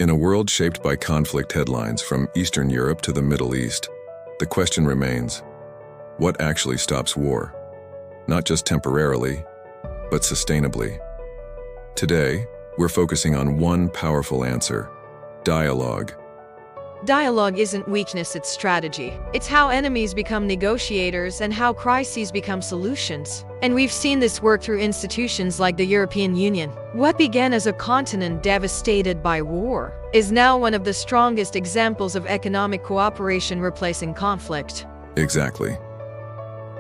In a world shaped by conflict headlines from Eastern Europe to the Middle East, the question remains, what actually stops war? Not just temporarily, but sustainably. Today, we're focusing on one powerful answer: dialogue. Dialogue isn't weakness, it's strategy. It's how enemies become negotiators and how crises become solutions. And we've seen this work through institutions like the European Union. What began as a continent devastated by war is now one of the strongest examples of economic cooperation replacing conflict. Exactly.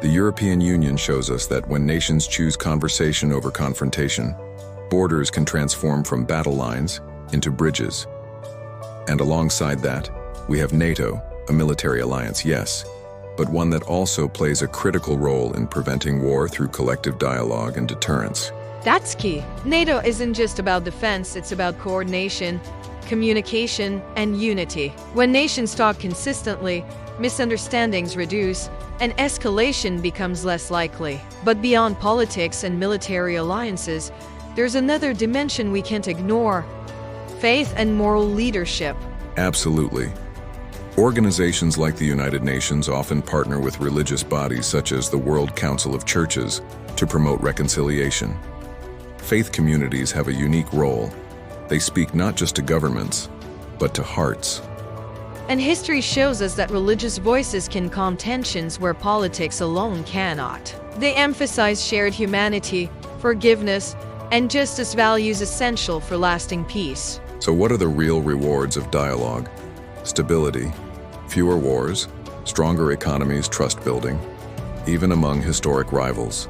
The European Union shows us that when nations choose conversation over confrontation, borders can transform from battle lines into bridges. And alongside that, we have NATO, a military alliance, yes, but one that also plays a critical role in preventing war through collective dialogue and deterrence. That's key. NATO isn't just about defense, it's about coordination, communication, and unity. When nations talk consistently, misunderstandings reduce, and escalation becomes less likely. But beyond politics and military alliances, there's another dimension we can't ignore: faith and moral leadership. Absolutely. Organizations like the United Nations often partner with religious bodies such as the World Council of Churches to promote reconciliation. Faith communities have a unique role. They speak not just to governments, but to hearts. And history shows us that religious voices can calm tensions where politics alone cannot. They emphasize shared humanity, forgiveness, and justice, values essential for lasting peace. So what are the real rewards of dialogue? Stability, fewer wars, stronger economies, trust building, even among historic rivals,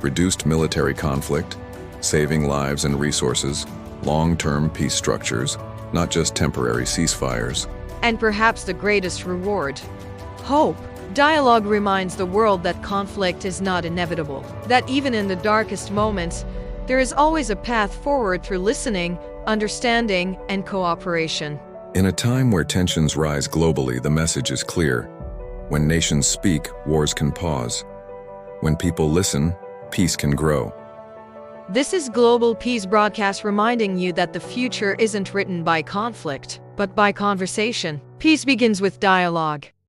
reduced military conflict, saving lives and resources, long-term peace structures, not just temporary ceasefires. And perhaps the greatest reward: hope. Dialogue reminds the world that conflict is not inevitable, that even in the darkest moments, there is always a path forward through listening, understanding, and cooperation. In a time where tensions rise globally, the message is clear. When nations speak, wars can pause. When people listen, peace can grow. This is Global Peace Broadcast, reminding you that the future isn't written by conflict, but by conversation. Peace begins with dialogue.